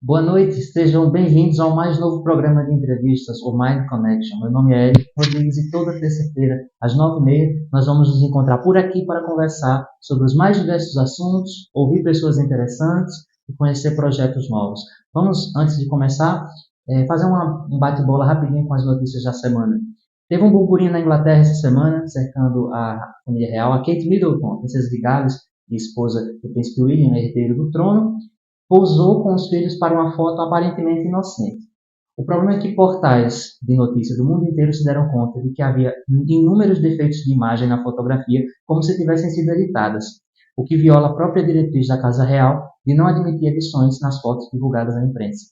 Boa noite, sejam bem-vindos ao mais novo programa de entrevistas, o Mind Connection. Meu nome é Eric Rodrigues e toda terça-feira, às 9h30, nós vamos nos encontrar por aqui para conversar sobre os mais diversos assuntos, ouvir pessoas interessantes e conhecer projetos novos. Vamos, antes de começar, fazer um bate-bola rapidinho com as notícias da semana. Teve um burburinho na Inglaterra essa semana, cercando a família real, a Kate Middleton, a princesa de Gales e esposa do príncipe William, herdeiro do trono, posou com os filhos para uma foto aparentemente inocente. O problema é que portais de notícias do mundo inteiro se deram conta de que havia inúmeros defeitos de imagem na fotografia, como se tivessem sido editadas, o que viola a própria diretriz da Casa Real de não admitir edições nas fotos divulgadas à imprensa.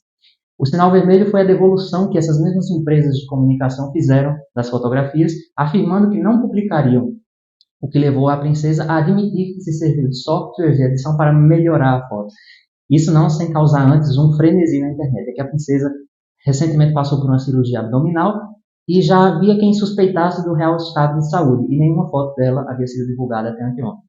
O sinal vermelho foi a devolução que essas mesmas empresas de comunicação fizeram das fotografias, afirmando que não publicariam, o que levou a princesa a admitir que se serviu de software de edição para melhorar a foto. Isso não sem causar antes um frenesi na internet. É que a princesa recentemente passou por uma cirurgia abdominal e já havia quem suspeitasse do real estado de saúde, e nenhuma foto dela havia sido divulgada até anteontem.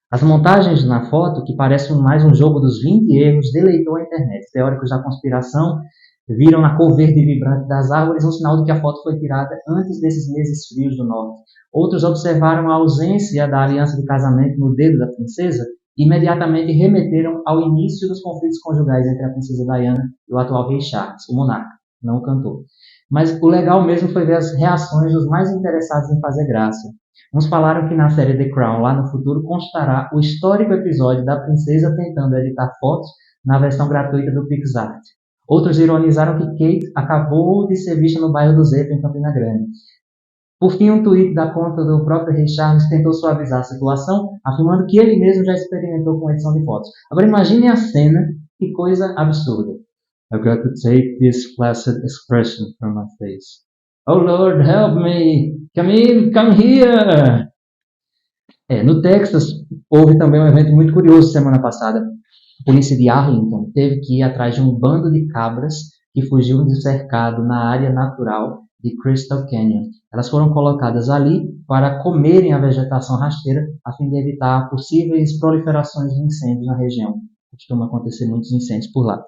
As montagens na foto, que parecem mais um jogo dos 20 erros, deleitou a internet. Teóricos da conspiração viram na cor verde vibrante das árvores um sinal de que a foto foi tirada antes desses meses frios do norte. Outros observaram a ausência da aliança de casamento no dedo da princesa e imediatamente remeteram ao início dos conflitos conjugais entre a princesa Diana e o atual rei Charles, o monarca, não o cantor. Mas o legal mesmo foi ver as reações dos mais interessados em fazer graça. Uns falaram que na série The Crown, lá no futuro, constará o histórico episódio da princesa tentando editar fotos na versão gratuita do PixArt. Outros ironizaram que Kate acabou de ser vista no bairro do Zepa, em Campina Grande. Por fim, um tweet da conta do próprio Rei Charles tentou suavizar a situação, afirmando que ele mesmo já experimentou com edição de fotos. Agora imagine a cena, que coisa absurda. I've got to take this placid expression from my face. Oh Lord, help me! Come in, come here! No Texas, houve também um evento muito curioso semana passada. A polícia de Arlington teve que ir atrás de um bando de cabras que fugiu de cercado na área natural de Crystal Canyon. Elas foram colocadas ali para comerem a vegetação rasteira a fim de evitar possíveis proliferações de incêndios na região. Costuma acontecer muitos incêndios por lá.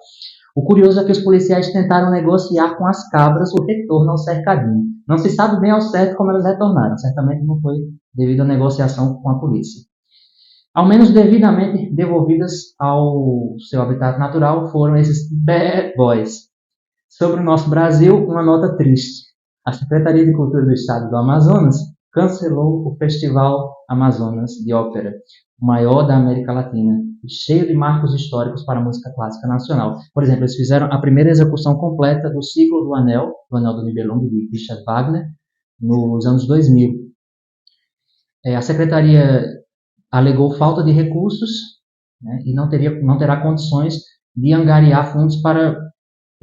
O curioso é que os policiais tentaram negociar com as cabras o retorno ao cercadinho. Não se sabe bem ao certo como elas retornaram. Certamente não foi devido à negociação com a polícia. Ao menos devidamente devolvidas ao seu habitat natural foram esses bad boys. Sobre o nosso Brasil, uma nota triste. A Secretaria de Cultura do Estado do Amazonas cancelou o Festival Amazonas de Ópera, o maior da América Latina, cheio de marcos históricos para a música clássica nacional. Por exemplo, eles fizeram a primeira execução completa do ciclo do Anel do Nibelung, de Richard Wagner, nos anos 2000. A Secretaria alegou falta de recursos, né, e não terá condições de angariar fundos para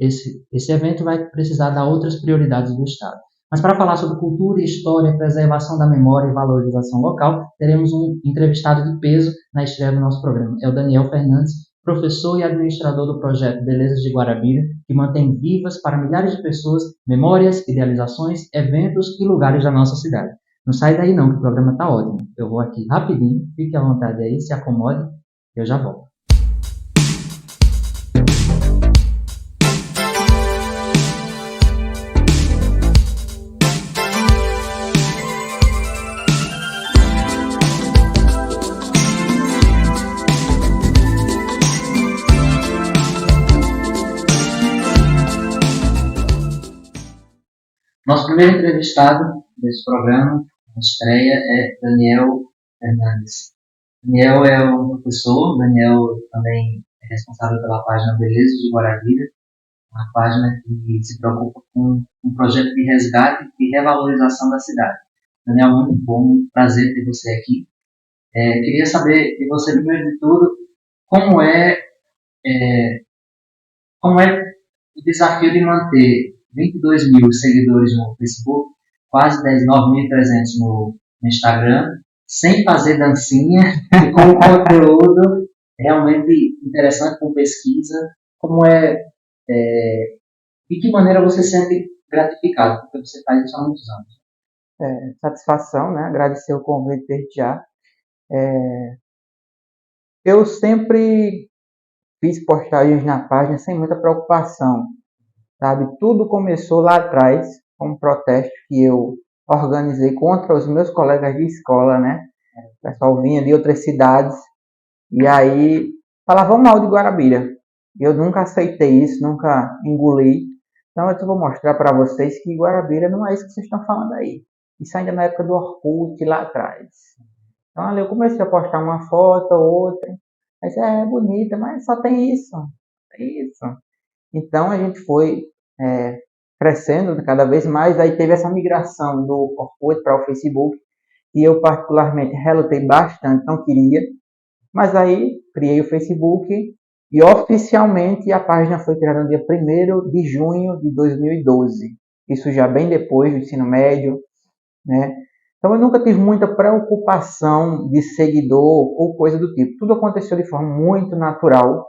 esse evento. Vai precisar dar outras prioridades do Estado. Mas para falar sobre cultura, história, preservação da memória e valorização local, teremos um entrevistado de peso na estreia do nosso programa. É o Daniel Fernandes, professor e administrador do projeto Belezas de Guarabira, que mantém vivas para milhares de pessoas memórias, idealizações, eventos e lugares da nossa cidade. Não sai daí não, que o programa está ótimo. Eu vou aqui rapidinho, fique à vontade aí, se acomode, eu já volto. Nosso primeiro entrevistado desse programa, a estreia, é Daniel Fernandes. Daniel é um professor, Daniel também é responsável pela página Belezas de Guarabira, uma página que se preocupa com um projeto de resgate e revalorização da cidade. Daniel, muito bom, prazer ter você aqui. Queria saber de você, primeiro de tudo, como é o desafio de manter 22 mil seguidores no Facebook, quase 9.300 no Instagram, sem fazer dancinha, com conteúdo realmente interessante, com pesquisa. Como de que maneira você se sente gratificado, porque você faz isso há muitos anos? Satisfação, né? Agradecer o convite desde já. Eu sempre fiz postagens na página sem muita preocupação, sabe? Tudo começou lá atrás, com um protesto que eu organizei contra os meus colegas de escola, né? O pessoal vinha de outras cidades e aí falavam mal de Guarabira. Eu nunca aceitei isso, nunca engoli. Então eu vou mostrar para vocês que Guarabira não é isso que vocês estão falando aí. Isso ainda na época do Orkut, lá atrás. Então ali eu comecei a postar uma foto ou outra. Mas é bonita, mas só tem isso. Tem isso. Então a gente foi crescendo cada vez mais. Aí teve essa migração do Orkut para o Facebook. E eu particularmente relutei bastante, não queria. Mas aí criei o Facebook e oficialmente a página foi criada no dia 1º de junho de 2012. Isso já bem depois do ensino médio, né? Então eu nunca tive muita preocupação de seguidor ou coisa do tipo. Tudo aconteceu de forma muito natural,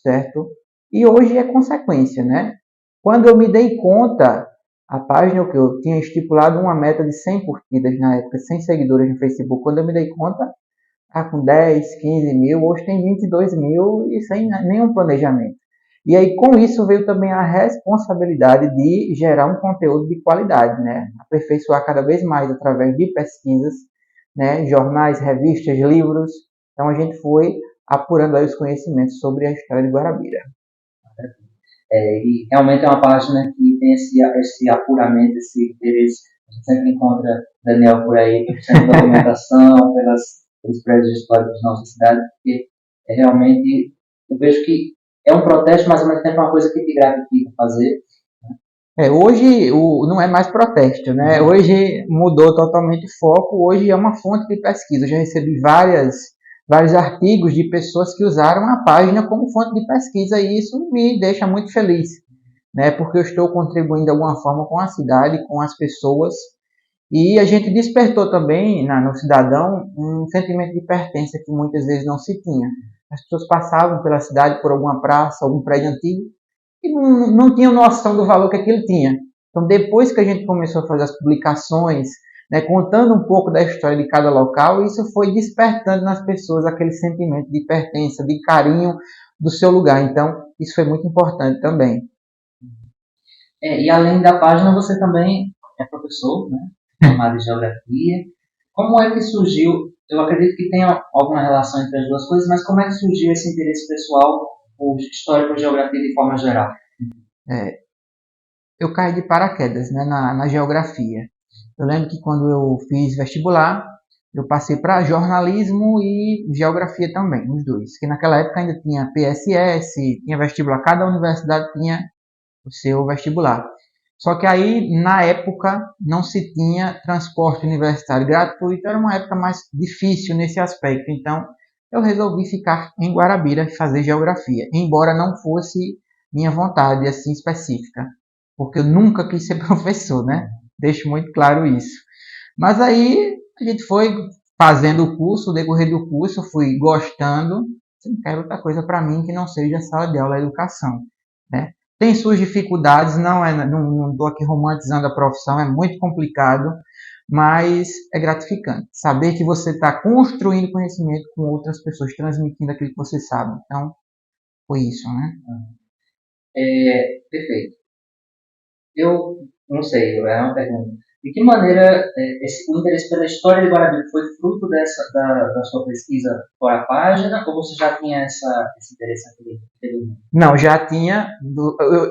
certo? E hoje é consequência, né? Quando eu me dei conta, a página que eu tinha estipulado uma meta de 100 curtidas na época, 100 seguidores no Facebook. Quando eu me dei conta, com 10, 15 mil, hoje tem 22 mil e sem nenhum planejamento. E aí com isso veio também a responsabilidade de gerar um conteúdo de qualidade, né? Aperfeiçoar cada vez mais através de pesquisas, né? Jornais, revistas, livros. Então a gente foi apurando aí os conhecimentos sobre a história de Guarabira. E realmente é uma página que tem esse apuramento, esse interesse. A gente sempre encontra Daniel por aí, fazendo documentação, pelos prédios históricos da nossa cidade, porque realmente, eu vejo que é um protesto, mas ao mesmo tempo é uma coisa que te gratifica fazer. Hoje não é mais protesto, né? Hoje mudou totalmente o foco, hoje é uma fonte de pesquisa. Eu já recebi vários artigos de pessoas que usaram a página como fonte de pesquisa e isso me deixa muito feliz, né? Porque eu estou contribuindo de alguma forma com a cidade, com as pessoas e a gente despertou também no cidadão um sentimento de pertença que muitas vezes não se tinha. As pessoas passavam pela cidade por alguma praça, algum prédio antigo e não tinham noção do valor que aquilo tinha. Então, depois que a gente começou a fazer as publicações, né, contando um pouco da história de cada local, isso foi despertando nas pessoas aquele sentimento de pertença, de carinho do seu lugar. Então, isso foi muito importante também. E além da página, você também é professor, né? Formado em Geografia. Como é que surgiu? Eu acredito que tenha alguma relação entre as duas coisas, mas como é que surgiu esse interesse pessoal por História e Geografia de forma geral? Eu caí de paraquedas, né, na Geografia. Eu lembro que quando eu fiz vestibular, eu passei para jornalismo e geografia também, os dois. Que naquela época ainda tinha PSS, tinha vestibular, cada universidade tinha o seu vestibular. Só que aí, na época, não se tinha transporte universitário gratuito, era uma época mais difícil nesse aspecto. Então, eu resolvi ficar em Guarabira e fazer geografia, embora não fosse minha vontade assim específica, porque eu nunca quis ser professor, né? Deixo muito claro isso. Mas aí a gente foi fazendo o curso, o decorrer do curso, eu fui gostando. Não quero outra coisa para mim que não seja a sala de aula, a educação, né? Tem suas dificuldades, não estou aqui romantizando a profissão, é muito complicado, mas é gratificante saber que você está construindo conhecimento com outras pessoas, transmitindo aquilo que você sabe. Então, foi isso, né? Perfeito. Eu não sei, é uma pergunta. De que maneira o interesse pela história de Guarabira foi fruto da sua pesquisa fora a página, ou você já tinha esse interesse anteriormente? Não, já tinha.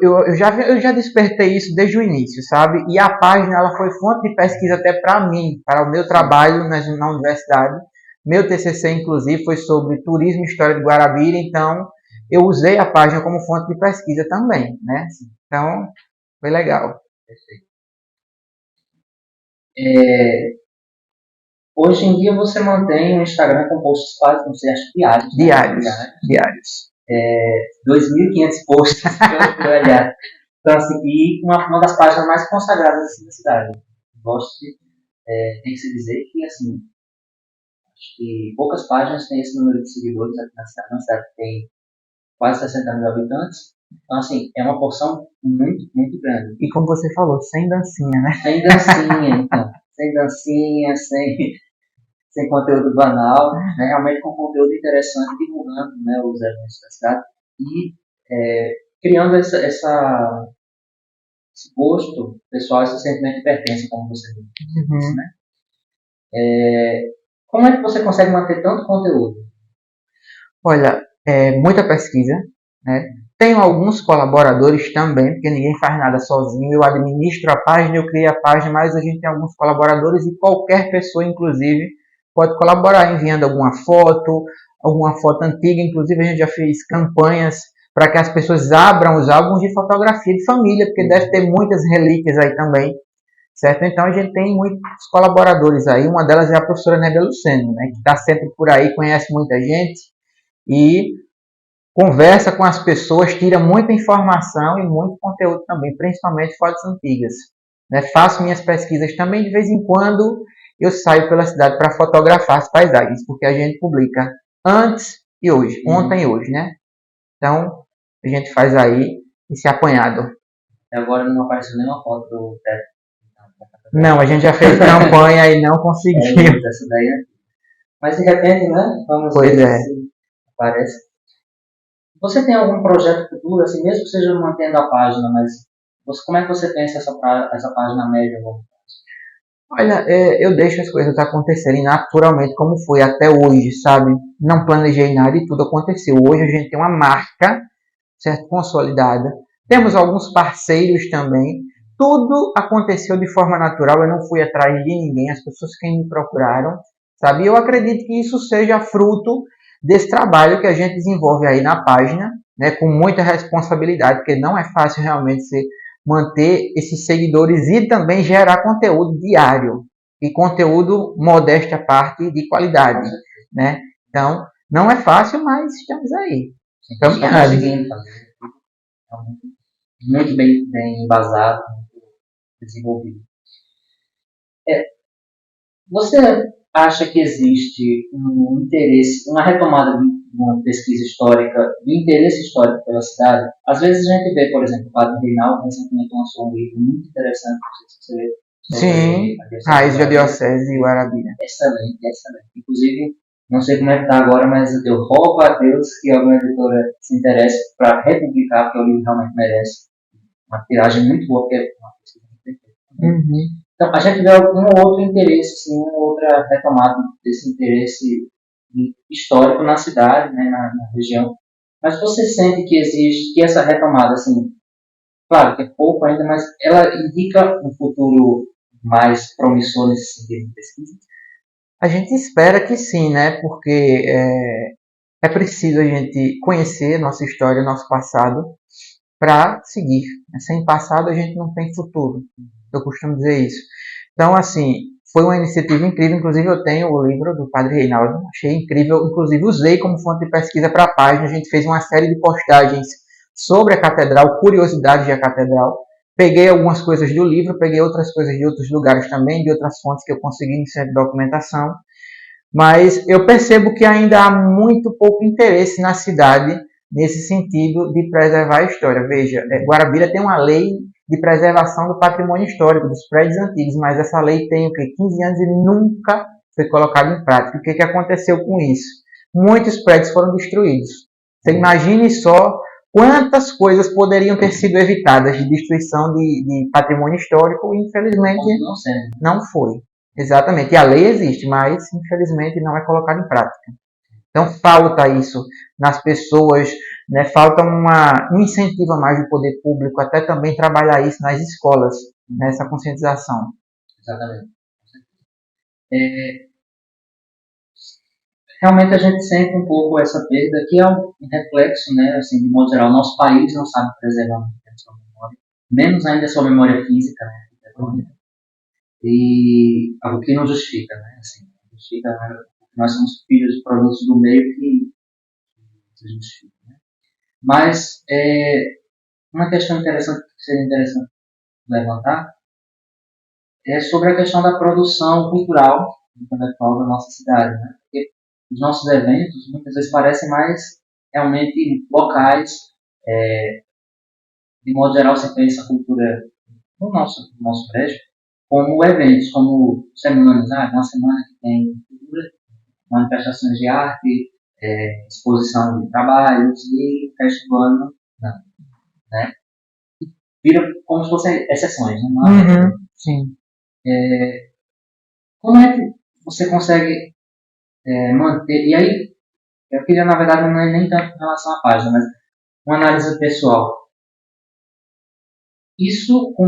Eu já despertei isso desde o início, sabe? E a página ela foi fonte de pesquisa até para mim, para o meu trabalho na universidade. Meu TCC, inclusive, foi sobre turismo e história de Guarabira, então eu usei a página como fonte de pesquisa também, né? Então, foi legal. Perfeito. Hoje em dia você mantém um Instagram com posts quase, não sei, acho diários. Diários. 2.500 posts que eu olhar. Então, assim, e uma das páginas mais consagradas assim, da cidade. Gosto de, tem que se dizer que, assim, acho que poucas páginas têm esse número de seguidores aqui na cidade. Uma cidade que tem quase 60 mil habitantes. Então, assim, é uma porção muito, muito grande. E como você falou, sem dancinha, né? Sem dancinha, então. Sem dancinha, sem conteúdo banal, né? Realmente com conteúdo interessante, divulgando, né, os eventos da cidade. e criando esse gosto pessoal, esse sentimento de pertença, como você disse, né? Como é que você consegue manter tanto conteúdo? Olha, muita pesquisa, né? Tenho alguns colaboradores também, porque ninguém faz nada sozinho. Eu administro a página, eu criei a página, mas a gente tem alguns colaboradores e qualquer pessoa, inclusive, pode colaborar enviando alguma foto antiga. Inclusive, a gente já fez campanhas para que as pessoas abram os álbuns de fotografia de família, porque deve ter muitas relíquias aí também, certo? Então, a gente tem muitos colaboradores aí. Uma delas é a professora Nébia Luceno, né, que está sempre por aí, conhece muita gente e conversa com as pessoas, tira muita informação e muito conteúdo também, principalmente fotos antigas. Né? Faço minhas pesquisas também, de vez em quando eu saio pela cidade para fotografar as paisagens, porque a gente publica antes e hoje, ontem e hoje, né? Então, a gente faz aí esse apanhado. Até agora não apareceu nenhuma foto do teto. Não, a gente já fez campanha e não conseguiu. Essa daí é. Mas de repente, né? Vamos Pois ver é. se aparece. Você tem algum projeto futuro, assim, mesmo que seja mantendo a página, mas como é que você pensa essa página média? Olha, eu deixo as coisas acontecerem naturalmente como foi até hoje, sabe? Não planejei nada e tudo aconteceu. Hoje a gente tem uma marca, certo? Consolidada. Temos alguns parceiros também. Tudo aconteceu de forma natural. Eu não fui atrás de ninguém. As pessoas que me procuraram, sabe? Eu acredito que isso seja fruto desse trabalho que a gente desenvolve aí na página, né? Com muita responsabilidade, porque não é fácil realmente manter esses seguidores e também gerar conteúdo diário e conteúdo, modéstia à parte, de qualidade, né? Então, não é fácil, mas estamos aí. Estamos conseguindo fazer. Muito bem embasado, muito desenvolvido. Você acha que existe um interesse, uma retomada de uma pesquisa histórica, do interesse histórico pela cidade? Às vezes a gente vê, por exemplo, o Padre Reinaldo recentemente lançou um livro muito interessante, não sei se você leu. Sim, Raiz da Diocese e Guarabira. Excelente, excelente. Inclusive, não sei como é que está agora, mas eu roubo a Deus que alguma editora se interesse para republicar, porque o livro realmente merece. Uma tiragem muito boa, porque é uma pesquisa muito perfeita. Então, a gente vê algum outro interesse, assim, uma outra retomada desse interesse histórico na cidade, né, na região. Mas você sente que existe, que essa retomada, assim, claro que é pouco ainda, mas ela indica um futuro mais promissor nesse sentido de pesquisa? A gente espera que sim, né? Porque é preciso a gente conhecer nossa história, nosso passado, para seguir. Sem passado a gente não tem futuro. Eu costumo dizer isso. Então, assim, foi uma iniciativa incrível. Inclusive, eu tenho o livro do Padre Reinaldo. Achei incrível. Inclusive, usei como fonte de pesquisa para a página. A gente fez uma série de postagens sobre a catedral, curiosidades da catedral. Peguei algumas coisas do livro, peguei outras coisas de outros lugares também, de outras fontes que eu consegui em centro de documentação. Mas eu percebo que ainda há muito pouco interesse na cidade nesse sentido de preservar a história. Veja, Guarabira tem uma lei de preservação do patrimônio histórico, dos prédios antigos, mas essa lei tem 15 anos e nunca foi colocada em prática. O que aconteceu com isso? Muitos prédios foram destruídos. Você imagine só quantas coisas poderiam ter sido evitadas de destruição de patrimônio histórico e, infelizmente, não foi. Exatamente. E a lei existe, mas, infelizmente, não é colocada em prática. Então, falta isso nas pessoas, né? Falta um incentivo a mais do poder público, até também trabalhar isso nas escolas, nessa conscientização. Exatamente. Realmente a gente sente um pouco essa perda, que é um reflexo, né, assim, de modo geral, nosso país não sabe preservar a sua memória, menos ainda a sua memória física, né, e algo que não justifica, né, assim, justifica, nós somos filhos de produtos do meio que se justifica, né. Mas uma questão interessante, que seria interessante levantar, é sobre a questão da produção cultural intelectual da nossa cidade, né, porque os nossos eventos muitas vezes parecem mais realmente locais. De modo geral, você pensa a cultura no nosso prédio como eventos, como semanas, uma semana que tem cultura, manifestações de arte, exposição de trabalhos e resto do ano, não, né? Vira como se fossem exceções, né? Não é regra. Sim. Como é que você consegue manter? E aí, eu queria, na verdade, não é nem tanto em relação à página, mas uma análise pessoal. Isso, com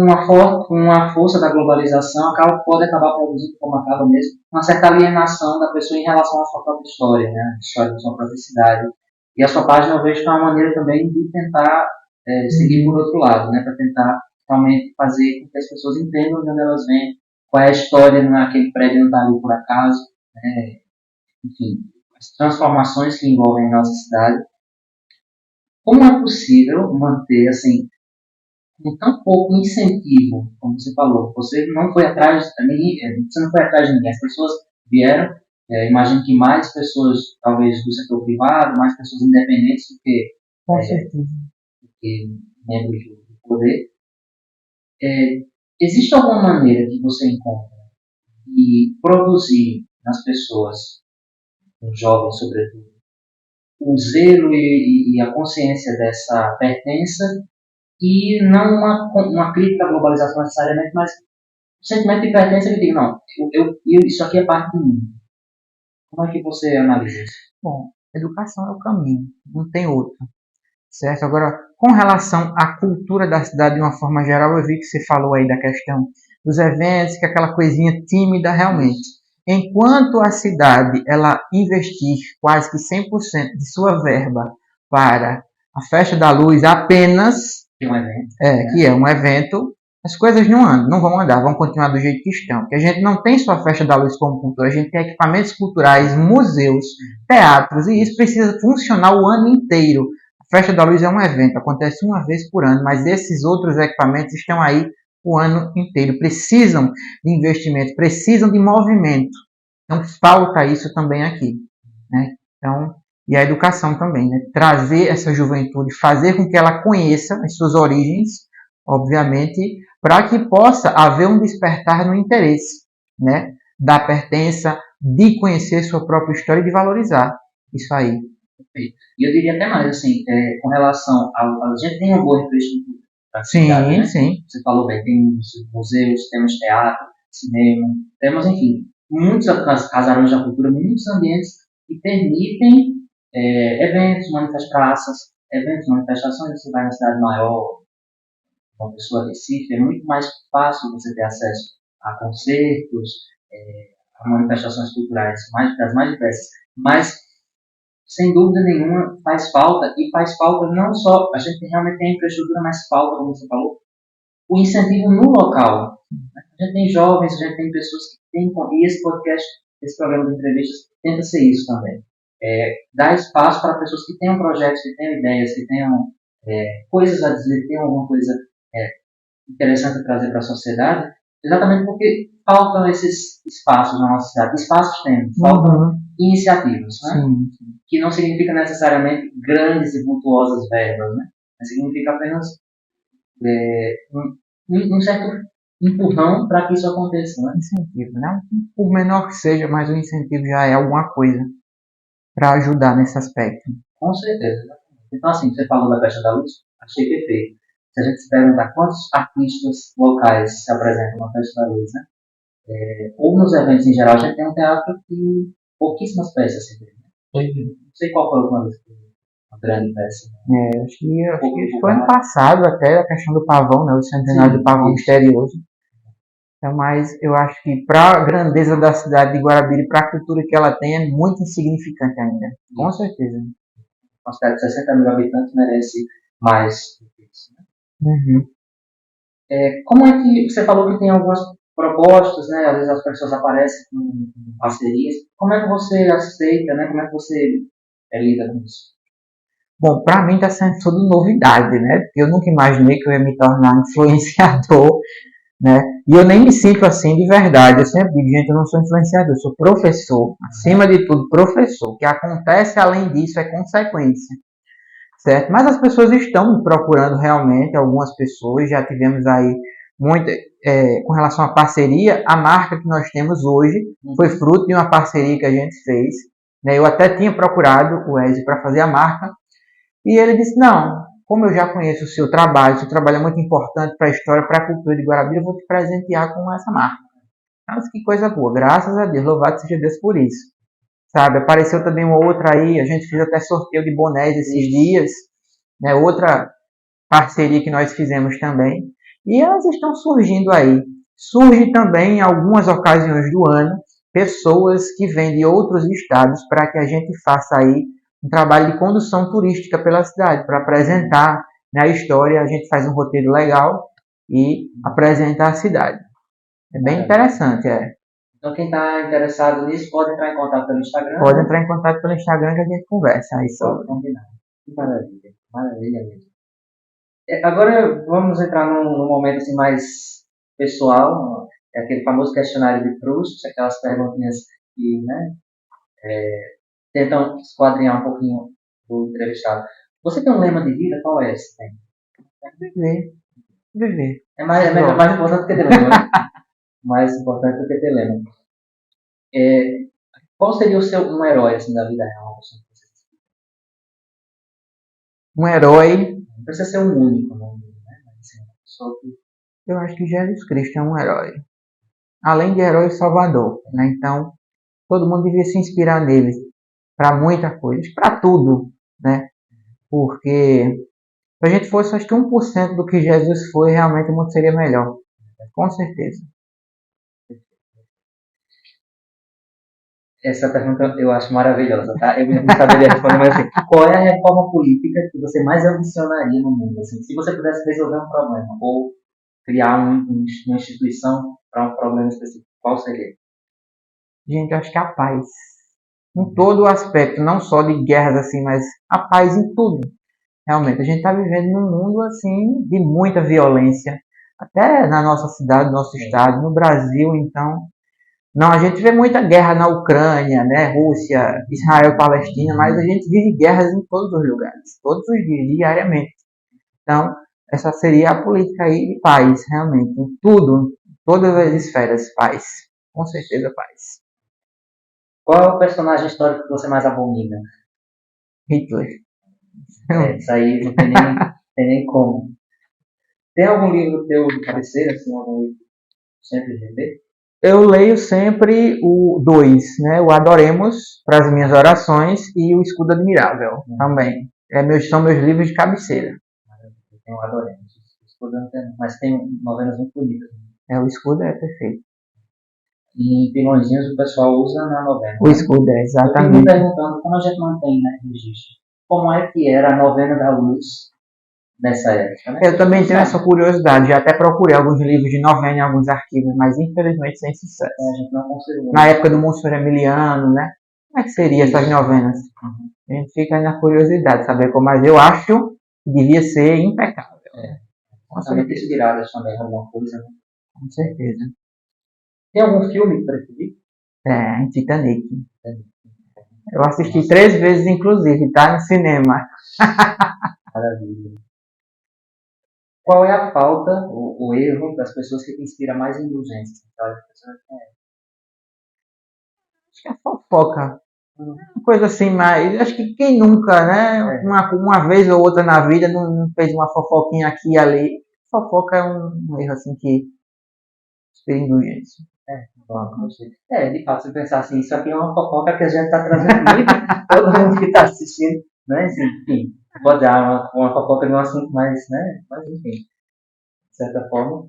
a força da globalização, pode acabar produzindo, como acaba mesmo, uma certa alienação da pessoa em relação à sua própria história, né? A história da sua própria cidade. E a sua página, eu vejo que é uma maneira também de tentar seguir por outro lado, né? Para tentar realmente fazer com que as pessoas entendam de onde elas vêm, qual é a história, naquele prédio não está ali por acaso, né? Enfim, as transformações que envolvem a nossa cidade. Como é possível manter, assim, com tão pouco incentivo, como você falou, você não foi atrás de ninguém, você não foi atrás de ninguém, as pessoas vieram, imagino que mais pessoas, talvez do setor privado, mais pessoas independentes Com certeza. do que membros do poder. Existe alguma maneira que você encontra de produzir nas pessoas, nos jovens sobretudo, o zelo e a consciência dessa pertença e não uma crítica à globalização necessariamente, mas o sentimento de pertença que digo, não, isso aqui é parte de mim. Como é que você analisa isso? Bom, educação é o caminho, não tem outro. Certo? Agora, com relação à cultura da cidade de uma forma geral, eu vi que você falou aí da questão dos eventos, que é aquela coisinha tímida realmente. Enquanto a cidade ela investir quase que 100% de sua verba para a Festa da Luz apenas, que é um evento, as coisas não vão andar, vão continuar do jeito que estão. Porque a gente não tem só a Festa da Luz como cultura, a gente tem equipamentos culturais, museus, teatros, e isso precisa funcionar o ano inteiro. A Festa da Luz é um evento, acontece uma vez por ano, mas esses outros equipamentos estão aí o ano inteiro, precisam de investimento, precisam de movimento. Então falta isso também aqui, né? Então, e a educação também, né? Trazer essa juventude, fazer com que ela conheça as suas origens, obviamente, para que possa haver um despertar no interesse, né? Da pertença, de conhecer sua própria história e de valorizar isso aí. Perfeito. E eu diria até mais, assim, com relação a gente tem uma boa infraestrutura para a cidade, né? Sim. Você falou bem, tem museus, temos teatro, cinema, temos, enfim, muitos casarões da cultura, muitos ambientes que permitem eventos, praças, eventos, manifestações. Você vai na cidade maior, uma pessoa Recife, é muito mais fácil você ter acesso a concertos, a manifestações culturais das mais diversas, mas sem dúvida nenhuma faz falta, e faz falta não só, a gente realmente tem a infraestrutura, mas falta, como você falou, o incentivo no local. A gente tem jovens, a gente tem pessoas que têm, e esse podcast, esse programa de entrevistas, tenta ser isso também. Dar espaço para pessoas que tenham projetos, que tenham ideias, que tenham coisas a dizer, que tenham alguma coisa interessante a trazer para a sociedade, exatamente porque faltam esses espaços na nossa cidade. Espaços temos, faltam iniciativas, né? Sim. Que não significa necessariamente grandes e vultuosas verbas, né? Mas significa apenas um certo empurrão para que isso aconteça, né? Incentivo, né? Por menor que seja, mas o incentivo já é alguma coisa para ajudar nesse aspecto. Com certeza. Né? Então, assim, você falou da Festa da Luz, achei perfeito. Se a gente se perguntar quantos artistas locais se apresentam na Festa da Luz, né? Ou nos eventos em geral, a gente tem um teatro que pouquíssimas peças se vê. Né? Não sei qual foi a última vez que uma grande peça. Acho que foi ano passado até a questão do pavão, né? O centenário do pavão misterioso. Então, mas eu acho que para a grandeza da cidade de Guarabira, para a cultura que ela tem, é muito insignificante ainda. Com certeza. Uma cidade de 60 mil habitantes merece mais do que isso. Né? Como é que você falou que tem algumas propostas, né? Às vezes as pessoas aparecem com parcerias. Como é que você aceita, né? Como é que você lida com isso? Bom, para mim está sendo tudo novidade, né? Eu nunca imaginei que eu ia me tornar influenciador, né? E eu nem me sinto assim de verdade. Eu sempre digo, gente, eu não sou influenciador, eu sou professor. Acima de tudo, professor. O que acontece além disso é consequência, certo? Mas as pessoas estão me procurando realmente, algumas pessoas. Já tivemos aí muita, com relação à parceria, a marca que nós temos hoje foi fruto de uma parceria que a gente fez, né? Eu até tinha procurado o Ezio para fazer a marca, e ele disse, não, como eu já conheço o seu trabalho é muito importante para a história, para a cultura de Guarabira, eu vou te presentear com essa marca. Mas que coisa boa, graças a Deus, louvado seja Deus por isso. Sabe, apareceu também uma outra aí, a gente fez até sorteio de bonés esses dias, né? Outra parceria que nós fizemos também. E elas estão surgindo aí. Surge também em algumas ocasiões do ano pessoas que vêm de outros estados para que a gente faça aí um trabalho de condução turística pela cidade, para apresentar, né, a história, a gente faz um roteiro legal e apresenta a cidade. É bem interessante, é. Então quem está interessado nisso pode entrar em contato pelo Instagram. Pode entrar em contato pelo Instagram que a gente conversa aí sobre. Que maravilha, maravilha mesmo. Agora vamos entrar num momento assim mais pessoal, é aquele famoso questionário de Proust, aquelas perguntinhas que, né, tentam esquadrinhar um pouquinho do entrevistado. Você tem um lema de vida? Qual é esse? Tem? Viver. Viver. É mais importante do que ter lema, né? Mais importante do que ter lema. Qual seria um herói assim, da vida real? Um herói. Não precisa ser um único, né? Só que... Eu acho que Jesus Cristo é um herói. Além de herói, Salvador, né? Então, todo mundo devia se inspirar nele para muita coisa, para tudo, né? Porque se a gente fosse, acho que 1% do que Jesus foi, realmente o mundo seria melhor. Com certeza. Essa pergunta eu acho maravilhosa, tá? Eu não saberia responder, mas assim, qual é a reforma política que você mais ambicionaria no mundo? Assim, se você pudesse resolver um problema ou criar uma instituição para um problema específico, qual seria? Gente, eu acho que a paz. Em todo o aspecto, não só de guerras assim, mas a paz em tudo. Realmente, a gente está vivendo num mundo assim de muita violência, até na nossa cidade, no nosso estado, no Brasil, então. Não, a gente vê muita guerra na Ucrânia, né, Rússia, Israel, Palestina, mas a gente vive guerras em todos os lugares, todos os dias, diariamente. Então, essa seria a política aí de paz, realmente, em tudo, em todas as esferas, paz. Com certeza, paz. Qual é o personagem histórico que você mais abomina? Hitler. Isso aí não tem nem como. Tem algum livro teu de cabeceira, assim, algum livro sempre reler? Eu leio sempre o 2, né? O Adoremos para as minhas orações e o Escudo Admirável também. São meus livros de cabeceira. Tem o Adoremos. O Escudo não tem, mas tem novelas muito bonitas. O Escudo é perfeito. E pilõezinhos o pessoal usa na novena. O Escudo é, exatamente. Eu fico me perguntando como a gente mantém, né, registro. Como é que era a novena da luz nessa época, né? Eu também tenho essa curiosidade, já até procurei alguns livros de novena em alguns arquivos, mas infelizmente sem sucesso. A gente não conseguiu. Na época do Monsenhor Emiliano, né? Como é que seria essas novenas? A gente fica na curiosidade, saber como, mas eu acho que devia ser impecável. Com certeza. Inspiradas também alguma coisa, né? Com certeza. Tem algum filme preferido? Titanic. Eu assisti 3 vezes, inclusive, tá no cinema. Maravilha. Qual é a falta, o erro das pessoas que te inspira mais indulgência? Acho que é fofoca. Uma coisa assim, mas acho que quem nunca, né? Uma vez ou outra na vida não fez uma fofoquinha aqui e ali. Fofoca é um erro assim que inspira indulgência. De fato, se pensar assim, isso aqui é uma fofoca que a gente está trazendo muito, todo mundo que está assistindo, né? Assim, enfim, pode dar uma fofoca de um assunto mais, né? Mas enfim, de certa forma.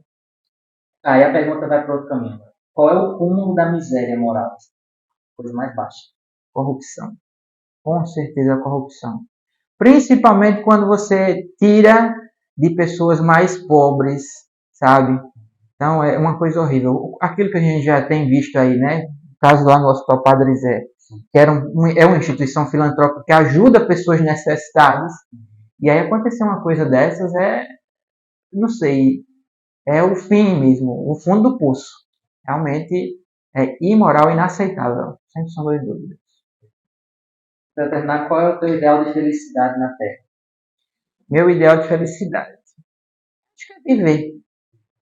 Aí a pergunta vai para outro caminho. Qual é o cúmulo da miséria moral? Coisa mais baixa. Corrupção. Com certeza, corrupção. Principalmente quando você tira de pessoas mais pobres, sabe? Então é uma coisa horrível. Aquilo que a gente já tem visto aí, né? O caso lá no Hospital Padre Zé, que é uma instituição filantrópica que ajuda pessoas necessitadas. E aí acontecer uma coisa dessas não sei, é o fim mesmo, o fundo do poço. Realmente é imoral e inaceitável, sem sombra de dúvida. Para terminar, qual é o teu ideal de felicidade na Terra? Meu ideal de felicidade? Acho que é viver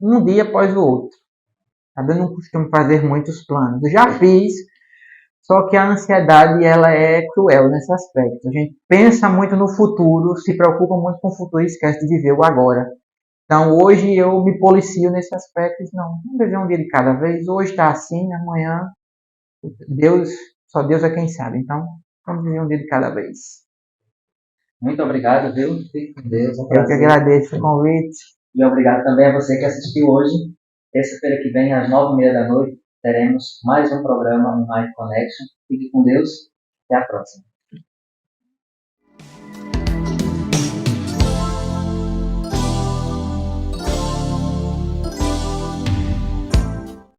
um dia após o outro. Sabe? Eu não costumo fazer muitos planos. Eu já fiz, Só que a ansiedade, ela é cruel nesse aspecto. A gente pensa muito no futuro, se preocupa muito com o futuro e esquece de viver o agora. Então, hoje eu me policio nesse aspecto. Não, vamos viver um dia de cada vez. Hoje está assim, amanhã Deus, só Deus é quem sabe. Então, vamos viver um dia de cada vez. Muito obrigado, viu? Fique com Deus. Um Eu que prazer. agradeço o convite. E obrigado também a você que assistiu hoje. Terça-feira que vem, às 9h30 da noite, teremos mais um programa no Mind Connection. Fique com Deus. Até a próxima.